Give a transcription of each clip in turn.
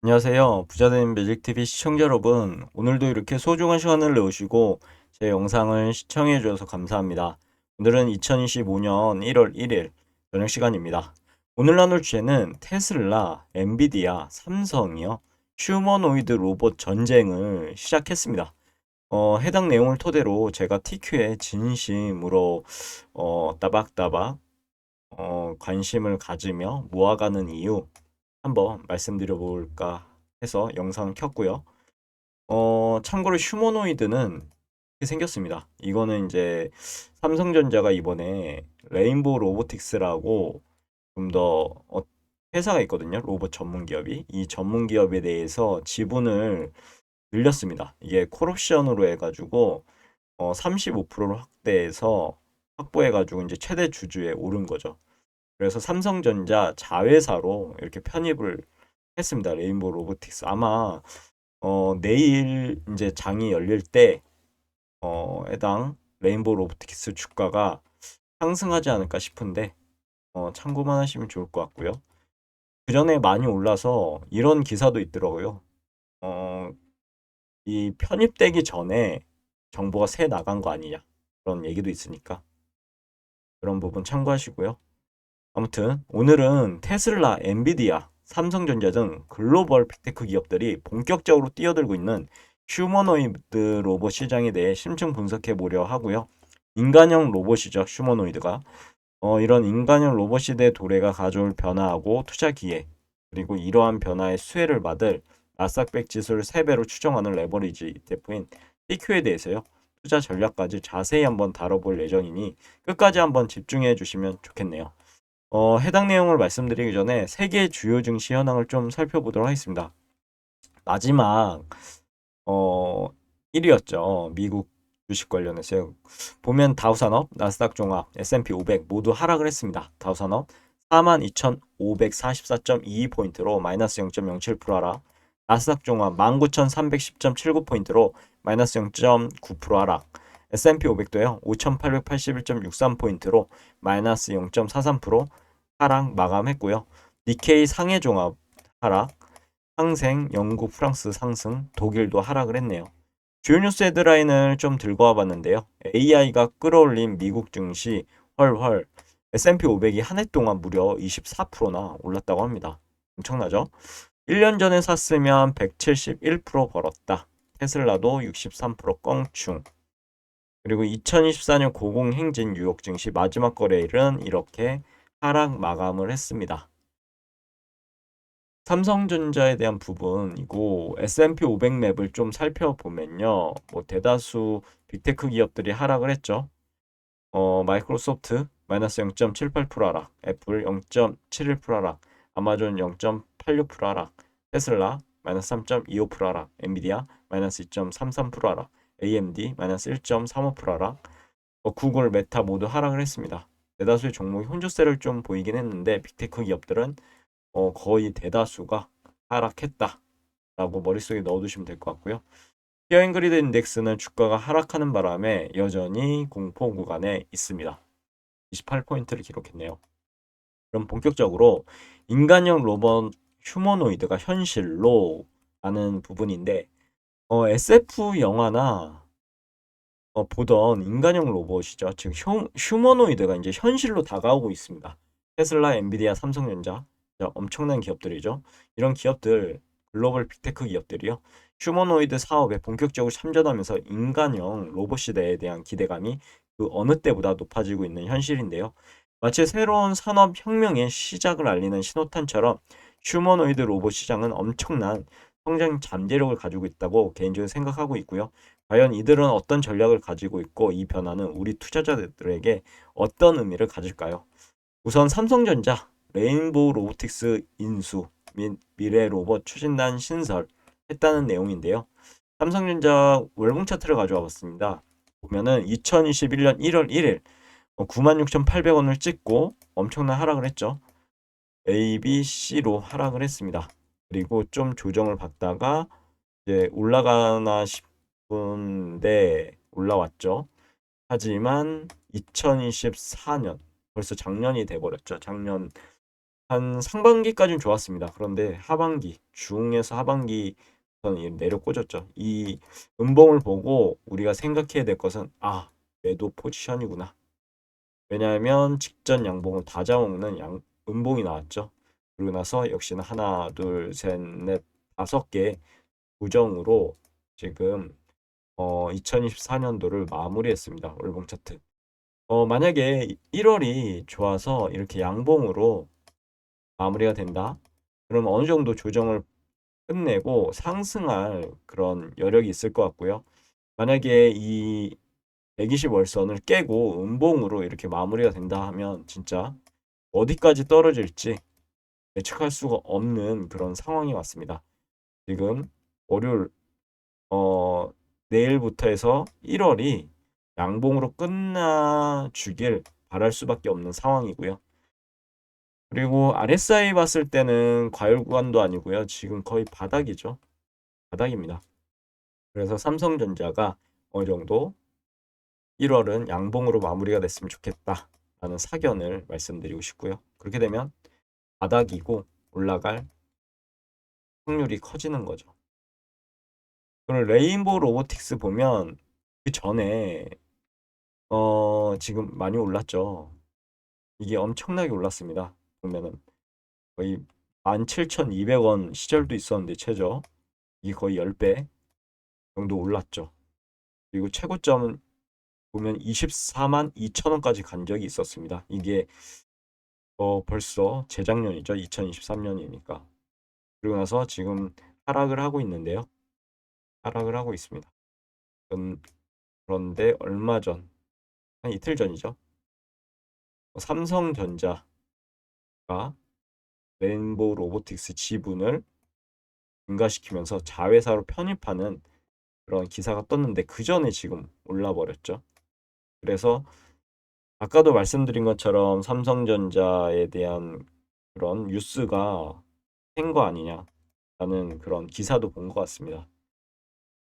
안녕하세요. 부자된 매직TV 시청자 여러분. 오늘도 이렇게 소중한 시간을 내오시고 제 영상을 시청해 주셔서 감사합니다. 오늘은 2025년 1월 1일 저녁 시간입니다. 오늘 나눌 주제는 테슬라, 엔비디아, 삼성이요. 휴머노이드 로봇 전쟁을 시작했습니다. 해당 내용을 토대로 제가 TQ에 진심으로 따박따박 관심을 가지며 모아가는 이유 한번 말씀드려 볼까 해서 영상을 켰고요. 참고로 휴머노이드는 이렇게 생겼습니다. 이거는 이제 삼성전자가 이번에 레인보우 로보틱스라고 좀 더 회사가 있거든요. 로봇 전문 기업이. 이 전문 기업에 대해서 지분을 늘렸습니다. 이게 콜옵션으로 해가지고 35%로 확보해가지고 이제 최대 주주에 오른 거죠. 그래서 삼성전자 자회사로 이렇게 편입을 했습니다. 레인보우 로보틱스. 아마 내일 이제 장이 열릴 때 해당 레인보우 로보틱스 주가가 상승하지 않을까 싶은데 참고만 하시면 좋을 것 같고요. 그 전에 많이 올라서 이런 기사도 있더라고요. 어, 이 편입되기 전에 정보가 새 나간 거 아니냐 그런 얘기도 있으니까 그런 부분 참고하시고요. 아무튼 오늘은 테슬라, 엔비디아, 삼성전자 등 글로벌 빅테크 기업들이 본격적으로 뛰어들고 있는 휴머노이드 로봇 시장에 대해 심층 분석해 보려 하고요. 인간형 로봇이죠, 휴머노이드가. 이런 인간형 로봇 시대의 도래가 가져올 변화하고 투자 기회, 그리고 이러한 변화의 수혜를 받을 나스닥 지수를 3배로 추정하는 레버리지 ETF인 PQ에 대해서요. 투자 전략까지 자세히 한번 다뤄볼 예정이니 끝까지 한번 집중해 주시면 좋겠네요. 해당 내용을 말씀드리기 전에 세계 주요 증시 현황을 좀 살펴보도록 하겠습니다. 마지막 1위였죠. 미국 주식 관련해서 보면 다우산업, 나스닥 종합, S&P 500 모두 하락을 했습니다. 다우산업 42,544.22포인트로 마이너스 0.07% 하락, 나스닥 종합 19,310.79포인트로 마이너스 0.9% 하락, S&P 500도요 5,881.63포인트로 마이너스 0.43% 하락 마감했고요. 니케이 상해 종합 하락, 상생, 영국, 프랑스 상승, 독일도 하락을 했네요. 주요 뉴스 헤드라인을 좀 들고 와봤는데요. AI가 끌어올린 미국 증시 헐헐 S&P 500이 한 해 동안 무려 24%나 올랐다고 합니다. 엄청나죠? 1년 전에 샀으면 171% 벌었다. 테슬라도 63% 껑충. 그리고 2024년 고공행진 뉴욕 증시 마지막 거래일은 이렇게 하락 마감을 했습니다. 삼성전자에 대한 부분이고 S&P 500 맵을 좀 살펴보면요. 뭐 대다수 빅테크 기업들이 하락을 했죠. 마이크로소프트 마이너스 0.78% 하락, 애플 0.71% 하락, 아마존 0.86% 하락, 테슬라 마이너스 3.25% 하락, 엔비디아 마이너스 2.33% 하락, AMD 마이너스 1.35% 하락, 구글, 메타 모두 하락을 했습니다. 대다수의 종목이 혼조세를 좀 보이긴 했는데 빅테크 기업들은 거의 대다수가 하락했다라고 머릿속에 넣어두시면 될 것 같고요. 피어앵그리드 인덱스는 주가가 하락하는 바람에 여전히 공포 구간에 있습니다. 28포인트를 기록했네요. 그럼 본격적으로 인간형 로봇 휴머노이드가 현실로 라는 부분인데 SF 영화나 보던 인간형 로봇이죠. 즉 휴머노이드가 이제 현실로 다가오고 있습니다. 테슬라, 엔비디아, 삼성전자 엄청난 기업들이죠. 이런 기업들 글로벌 빅테크 기업들이요. 휴머노이드 사업에 본격적으로 참전하면서 인간형 로봇 시대에 대한 기대감이 그 어느 때보다 높아지고 있는 현실인데요. 마치 새로운 산업 혁명의 시작을 알리는 신호탄처럼 휴머노이드 로봇 시장은 엄청난 성장 잠재력을 가지고 있다고 개인적으로 생각하고 있고요. 과연 이들은 어떤 전략을 가지고 있고 이 변화는 우리 투자자들에게 어떤 의미를 가질까요? 우선 삼성전자 레인보우 로보틱스 인수 및 미래 로봇 추진단 신설했다는 내용인데요. 삼성전자 월봉 차트를 가져와 봤습니다. 보면은 2021년 1월 1일 96,800원을 찍고 엄청난 하락을 했죠. A, B, C로 하락을 했습니다. 그리고 좀 조정을 받다가 이제 올라가나 싶은데 올라왔죠. 하지만 2024년 벌써 작년이 돼버렸죠. 작년 한 상반기까지는 좋았습니다. 그런데 하반기, 중에서 하반기부터는 내려 꽂았죠. 이 음봉을 보고 우리가 생각해야 될 것은 매도 포지션이구나. 왜냐하면 직전 양봉을 다 잡아먹는 음봉이 나왔죠. 그러고 나서 역시나 하나, 둘, 셋, 넷, 5개 고정으로 지금 2024년도를 마무리했습니다. 월봉 차트. 만약에 1월이 좋아서 이렇게 양봉으로 마무리가 된다. 그럼 어느 정도 조정을 끝내고 상승할 그런 여력이 있을 것 같고요. 만약에 이 120월선을 깨고 음봉으로 이렇게 마무리가 된다 하면 진짜 어디까지 떨어질지 예측할 수가 없는 그런 상황이 왔습니다. 지금 월요일 내일부터 해서 1월이 양봉으로 끝나주길 바랄 수밖에 없는 상황이고요. 그리고 RSI 봤을 때는 과열 구간도 아니고요. 지금 거의 바닥이죠. 바닥입니다. 그래서 삼성전자가 어느 정도 1월은 양봉으로 마무리가 됐으면 좋겠다 라는 사견을 말씀드리고 싶고요. 그렇게 되면 바닥이고 올라갈 확률이 커지는 거죠. 그리고 레인보우 로보틱스 보면 그 전에 지금 많이 올랐죠. 이게 엄청나게 올랐습니다. 보면은 거의 17,200원 시절도 있었는데 최저 이게 거의 10배 정도 올랐죠. 그리고 최고점은 보면 24만 2천원까지 간 적이 있었습니다. 이게 벌써 재작년이죠. 2023년이니까. 그리고 나서 지금 하락을 하고 있는데요. 하락을 하고 있습니다. 그런데 얼마 전, 한 이틀 전이죠. 삼성전자가 레인보우 로보틱스 지분을 증가시키면서 자회사로 편입하는 그런 기사가 떴는데 그 전에 지금 올라버렸죠. 그래서 아까도 말씀드린 것처럼 삼성전자에 대한 그런 뉴스가 생 거 아니냐라는 그런 기사도 본 것 같습니다.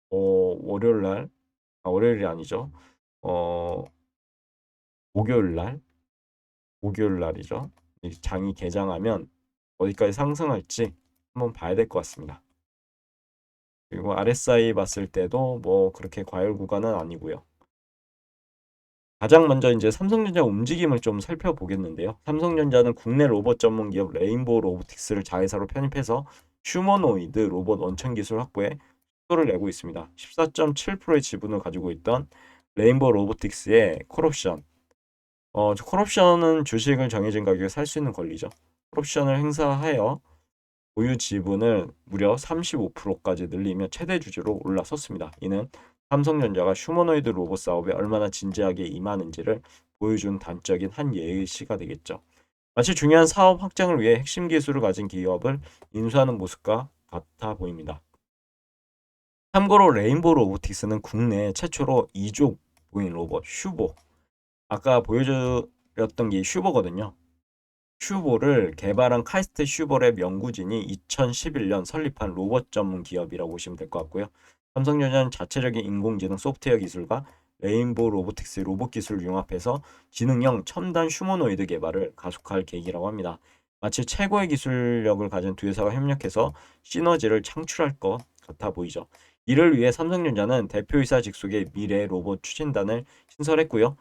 월요일 날, 월요일이 아니죠. 어, 목요일 날, 목요일 날이죠. 이 장이 개장하면 어디까지 상승할지 한번 봐야 될 것 같습니다. 그리고 RSI 봤을 때도 뭐 그렇게 과열 구간은 아니고요. 가장 먼저 이제 삼성전자 움직임을 좀 살펴보겠는데요. 삼성전자는 국내 로봇 전문 기업 레인보우 로보틱스를 자회사로 편입해서 휴머노이드 로봇 원천 기술 확보에 속도를 내고 있습니다. 14.7%의 지분을 가지고 있던 레인보우 로보틱스의 콜옵션. 콜옵션은 주식을 정해진 가격에 살 수 있는 권리죠. 콜옵션을 행사하여 보유 지분을 무려 35%까지 늘리며 최대 주주로 올라섰습니다. 이는 삼성전자가 휴머노이드 로봇 사업에 얼마나 진지하게 임하는지를 보여준 단적인 한 예시가 되겠죠. 마치 중요한 사업 확장을 위해 핵심 기술을 가진 기업을 인수하는 모습과 같아 보입니다. 참고로 레인보우 로보틱스는 국내 최초로 2족 보인 로봇 슈보, 아까 보여드렸던 게 슈보거든요. 슈보를 개발한 카이스트 슈보랩 연구진이 2011년 설립한 로봇 전문 기업이라고 보시면 될 것 같고요. 삼성전자는 자체적인 인공지능 소프트웨어 기술과 레인보우 로보틱스의 로봇 기술을 융합해서 지능형 첨단 휴머노이드 개발을 가속할 계획이라고 합니다. 마치 최고의 기술력을 가진 두 회사가 협력해서 시너지를 창출할 것 같아 보이죠. 이를 위해 삼성전자는 대표이사 직속의 미래 로봇 추진단을 신설했고요.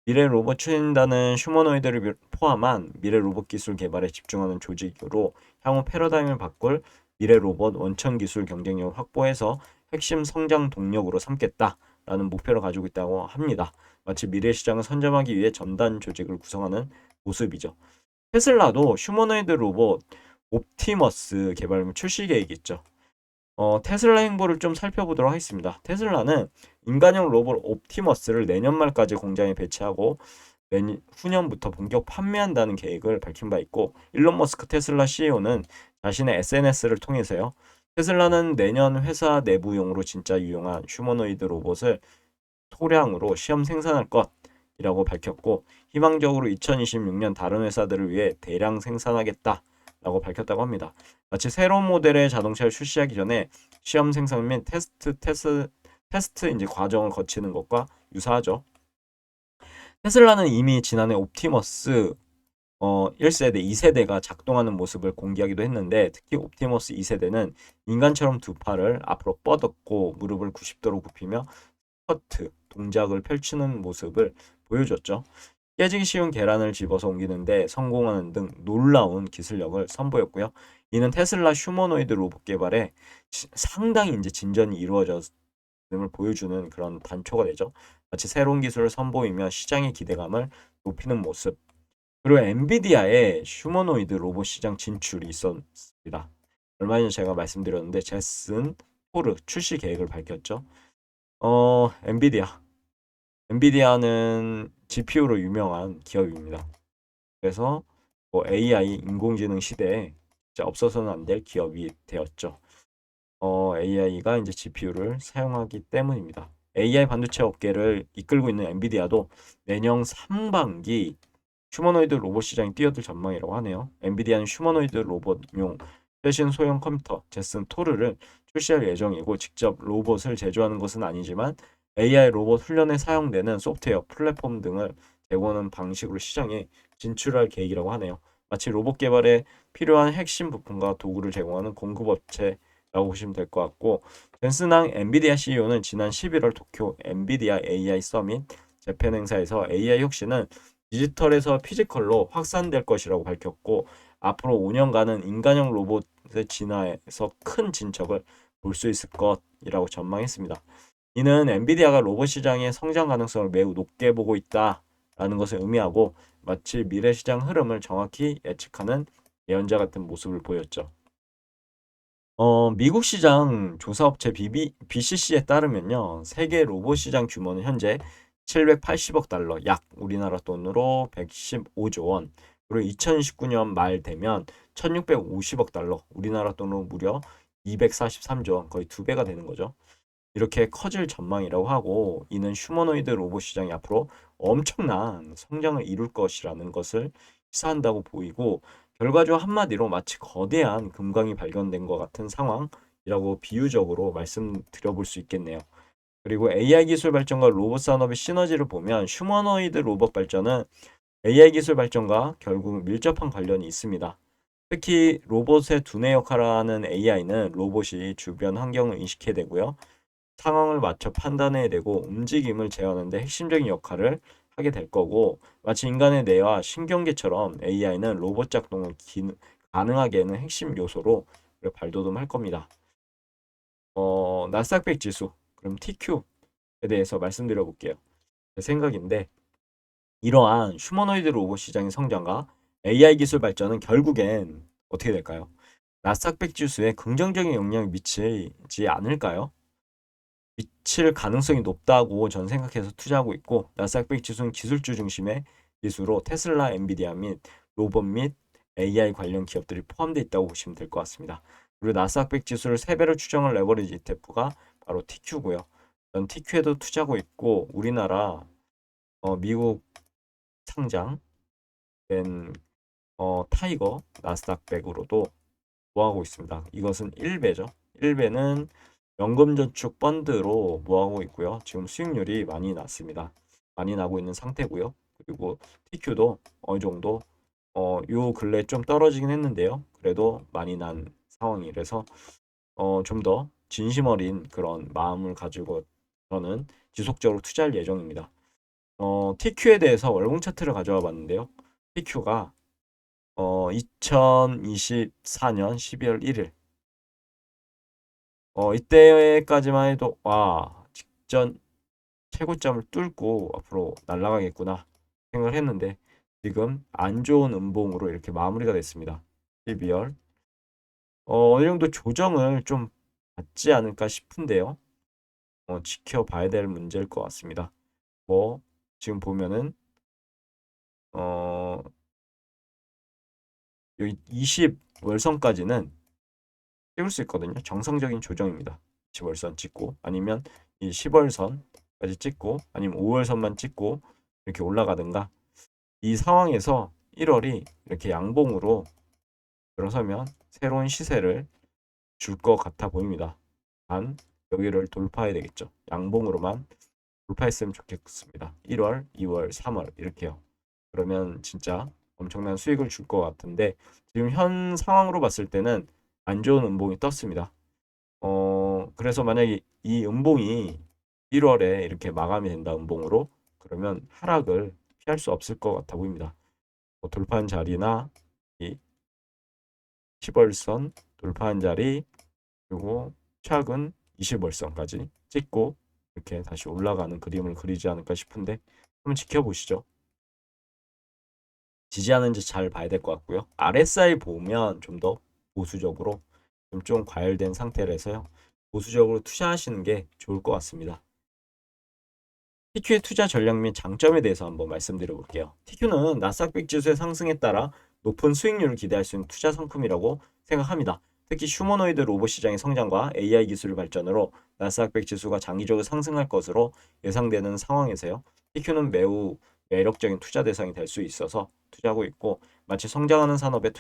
미래 로봇 추진단은 휴머노이드를 포함한 미래 로봇 기술 개발에 집중하는 조직으로 향후 패러다임을 바꿀 미래 로봇 원천 기술 경쟁력을 확보해서 핵심 성장 동력으로 삼겠다라는 목표를 가지고 있다고 합니다. 마치 미래 시장을 선점하기 위해 전단 조직을 구성하는 모습이죠. 테슬라도 휴머노이드 로봇 옵티머스 개발 및 출시 계획이 있죠. 테슬라 행보를 좀 살펴보도록 하겠습니다. 테슬라는 인간형 로봇 옵티머스를 내년 말까지 공장에 배치하고 후년부터 본격 판매한다는 계획을 밝힌 바 있고, 일론 머스크 테슬라 CEO는 자신의 SNS를 통해서요. 테슬라는 내년 회사 내부용으로 진짜 유용한 휴머노이드 로봇을 소량으로 시험 생산할 것이라고 밝혔고, 희망적으로 2026년 다른 회사들을 위해 대량 생산하겠다 라고 밝혔다고 합니다. 마치 새로운 모델의 자동차를 출시하기 전에 시험 생산 및 테스트 이제 과정을 거치는 것과 유사하죠. 테슬라는 이미 지난해 옵티머스 1세대, 2세대가 작동하는 모습을 공개하기도 했는데 특히 옵티머스 2세대는 인간처럼 두 팔을 앞으로 뻗었고 무릎을 90도로 굽히며 스쿼트 동작을 펼치는 모습을 보여줬죠. 깨지기 쉬운 계란을 집어서 옮기는데 성공하는 등 놀라운 기술력을 선보였고요. 이는 테슬라 휴머노이드 로봇 개발에 상당히 이제 진전이 이루어졌음을 보여주는 그런 단초가 되죠. 마치 새로운 기술을 선보이며 시장의 기대감을 높이는 모습. 그리고 엔비디아의 휴머노이드 로봇 시장 진출이 있었습니다. 얼마 전에 제가 말씀드렸는데 제슨 포르 출시 계획을 밝혔죠. 엔비디아. 엔비디아는 GPU로 유명한 기업입니다. 그래서 뭐 AI 인공지능 시대에 진짜 없어서는 안 될 기업이 되었죠. AI가 이제 GPU를 사용하기 때문입니다. AI 반도체 업계를 이끌고 있는 엔비디아도 내년 상반기 휴머노이드 로봇 시장이 뛰어들 전망이라고 하네요. 엔비디아는 휴머노이드 로봇용 최신 소형 컴퓨터 제슨 토르를 출시할 예정이고 직접 로봇을 제조하는 것은 아니지만 AI 로봇 훈련에 사용되는 소프트웨어, 플랫폼 등을 제공하는 방식으로 시장에 진출할 계획이라고 하네요. 마치 로봇 개발에 필요한 핵심 부품과 도구를 제공하는 공급업체라고 보시면 될 것 같고 젠슨항 엔비디아 CEO는 지난 11월 도쿄 엔비디아 AI 서밋 재팬 행사에서 AI 혁신은 디지털에서 피지컬로 확산될 것이라고 밝혔고 앞으로 5년간은 인간형 로봇의 진화에서 큰 진척을 볼 수 있을 것이라고 전망했습니다. 이는 엔비디아가 로봇 시장의 성장 가능성을 매우 높게 보고 있다라는 것을 의미하고 마치 미래 시장 흐름을 정확히 예측하는 예언자 같은 모습을 보였죠. 미국 시장 조사업체 BCC에 따르면요. 세계 로봇 시장 규모는 현재 780억 달러, 약 우리나라 돈으로 115조 원. 그리고 2019년 말 되면 1650억 달러, 우리나라 돈으로 무려 243조 원, 거의 두 배가 되는 거죠. 이렇게 커질 전망이라고 하고 이는 휴머노이드 로봇 시장이 앞으로 엄청난 성장을 이룰 것이라는 것을 시사한다고 보이고 결과적으로 한마디로 마치 거대한 금광이 발견된 것 같은 상황이라고 비유적으로 말씀드려 볼 수 있겠네요. 그리고 AI 기술 발전과 로봇 산업의 시너지를 보면 휴머노이드 로봇 발전은 AI 기술 발전과 결국 밀접한 관련이 있습니다. 특히 로봇의 두뇌 역할을 하는 AI는 로봇이 주변 환경을 인식해야 되고요. 상황을 맞춰 판단해야 되고 움직임을 제어하는 데 핵심적인 역할을 하게 될 거고 마치 인간의 뇌와 신경계처럼 AI는 로봇 작동을 가능하게 하는 핵심 요소로 발돋움할 겁니다. 나스닥100 지수 그럼 TQ에 대해서 말씀드려 볼게요. 제 생각인데 이러한 휴머노이드 로봇 시장의 성장과 AI 기술 발전은 결국엔 어떻게 될까요? 나스닥100 지수에 긍정적인 영향을 미치지 않을까요? 미칠 가능성이 높다고 전 생각해서 투자하고 있고 나스닥100 지수는 기술주 중심의 지수로 테슬라, 엔비디아 및 로봇 및 AI 관련 기업들이 포함되어 있다고 보시면 될 것 같습니다. 그리고 나스닥100 지수를 3배로 추정할 레버리지 ETF가 바로 TQ고요. 전 TQ에도 투자하고 있고 우리나라 미국 상장된 타이거 나스닥100으로도 모아하고 있습니다. 이것은 1배죠. 1배는 연금저축 펀드로 모아하고 있고요. 지금 수익률이 많이 났습니다. 많이 나고 있는 상태고요. 그리고 TQ도 어느 정도 요 근래 좀 떨어지긴 했는데요. 그래도 많이 난 상황이라서 좀 더 진심 어린 그런 마음을 가지고 저는 지속적으로 투자할 예정입니다. TQ에 대해서 월봉 차트를 가져와 봤는데요. TQ가 2024년 12월 1일 이때까지만 해도 와 직전 최고점을 뚫고 앞으로 날아가겠구나 생각을 했는데 지금 안 좋은 음봉으로 이렇게 마무리가 됐습니다. 12월 어느 정도 조정을 좀 받지 않을까 싶은데요. 지켜봐야 될 문제일 것 같습니다. 뭐 지금 보면은 어 여기 20 월선까지는 찍을 수 있거든요. 정상적인 조정입니다. 10월선 찍고 아니면 이 10월선까지 찍고 아니면 5월선만 찍고 이렇게 올라가든가 이 상황에서 1월이 이렇게 양봉으로 들어서면 새로운 시세를 줄 것 같아 보입니다. 단 여기를 돌파해야 되겠죠. 양봉으로만 돌파했으면 좋겠습니다. 1월, 2월, 3월 이렇게요. 그러면 진짜 엄청난 수익을 줄 것 같은데 지금 현 상황으로 봤을 때는 안 좋은 음봉이 떴습니다. 그래서 만약에 이 음봉이 1월에 이렇게 마감이 된다 음봉으로 그러면 하락을 피할 수 없을 것 같아 보입니다. 돌파한 자리나 이 10월선 돌파한 자리 그리고 최근 20월선까지 찍고 이렇게 다시 올라가는 그림을 그리지 않을까 싶은데 한번 지켜보시죠. 지지하는지 잘 봐야 될 것 같고요. RSI 보면 좀 더 보수적으로 좀 과열된 상태라서요. 보수적으로 투자하시는 게 좋을 것 같습니다. TQ의 투자 전략 및 장점에 대해서 한번 말씀드려 볼게요. TQ는 나스닥100 지수의 상승에 따라 높은 수익률을 기대할 수 있는 투자 상품이라고 생각합니다. 특히 휴머노이드 로봇 시장의 성장과 AI 기술 발전으로 나스닥100 지수가 장기적으로 상승할 것으로 예상되는 상황에서요. TQ는 매우 매력적인 투자 대상이 될 수 있어서 투자하고 있고 마치 성장하는 산업에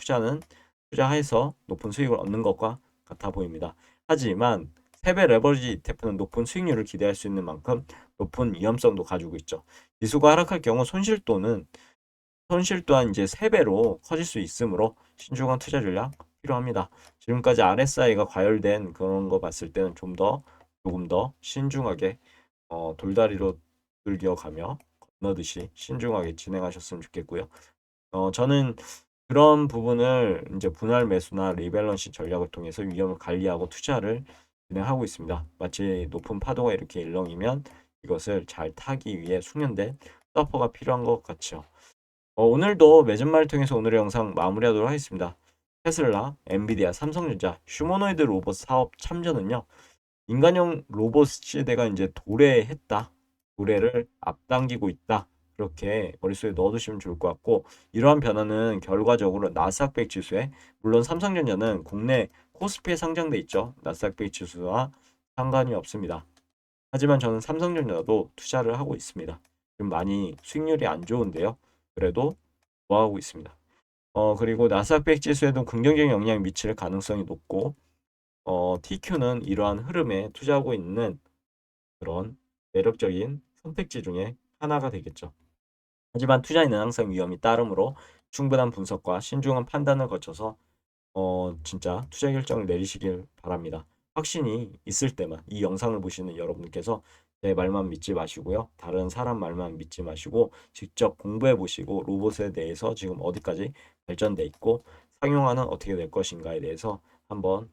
투자해서 높은 수익을 얻는 것과 같아 보입니다. 하지만 3배 레버리지 ETF는 높은 수익률을 기대할 수 있는 만큼 높은 위험성도 가지고 있죠. 지수가 하락할 경우 손실 또한 이제 3배로 커질 수 있으므로 신중한 투자 전략 필요합니다. 지금까지 RSI가 과열된 그런 거 봤을 때는 조금 더 신중하게 돌다리로 들겨가며 건너듯이 신중하게 진행하셨으면 좋겠고요. 저는 그런 부분을 이제 분할 매수나 리밸런싱 전략을 통해서 위험을 관리하고 투자를 진행하고 있습니다. 마치 높은 파도가 이렇게 일렁이면 이것을 잘 타기 위해 숙련된 서퍼가 필요한 것 같죠. 오늘도 매진마를 통해서 오늘의 영상 마무리하도록 하겠습니다. 테슬라, 엔비디아, 삼성전자, 휴머노이드 로봇 사업 참전은요. 인간형 로봇 시대가 이제 도래했다. 도래를 앞당기고 있다. 그렇게 머릿속에 넣어두시면 좋을 것 같고 이러한 변화는 결과적으로 나스닥100 지수에 물론 삼성전자는 국내 코스피에 상장돼 있죠. 나스닥100 지수와 상관이 없습니다. 하지만 저는 삼성전자도 투자를 하고 있습니다. 지금 많이 수익률이 안 좋은데요. 그래도 좋아하고 있습니다. 그리고 나스닥100 지수에도 긍정적인 영향을 미칠 가능성이 높고 TQ는 이러한 흐름에 투자하고 있는 그런 매력적인 선택지 중에 하나가 되겠죠. 하지만 투자에는 항상 위험이 따르므로 충분한 분석과 신중한 판단을 거쳐서 진짜 투자 결정을 내리시길 바랍니다. 확신이 있을 때만 이 영상을 보시는 여러분께서 제 말만 믿지 마시고요. 다른 사람 말만 믿지 마시고 직접 공부해 보시고 로봇에 대해서 지금 어디까지 발전돼 있고 상용화는 어떻게 될 것인가에 대해서 한번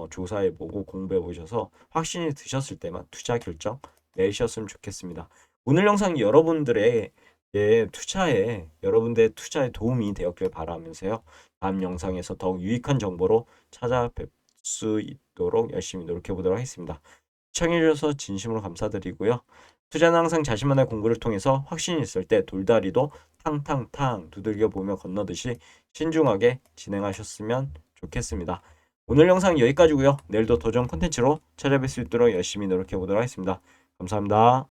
조사해 보고 공부해 보셔서 확신이 드셨을 때만 투자 결정 내리셨으면 좋겠습니다. 오늘 영상이 여러분들의 투자에 도움이 되었길 바라면서요. 다음 영상에서 더욱 유익한 정보로 찾아뵐 수 있도록 열심히 노력해 보도록 하겠습니다. 시청해주셔서 진심으로 감사드리고요. 투자는 항상 자신만의 공부를 통해서 확신이 있을 때 돌다리도 탕탕탕 두들겨 보며 건너듯이 신중하게 진행하셨으면 좋겠습니다. 오늘 영상 여기까지고요. 내일도 도전 콘텐츠로 찾아뵐 수 있도록 열심히 노력해 보도록 하겠습니다. 감사합니다.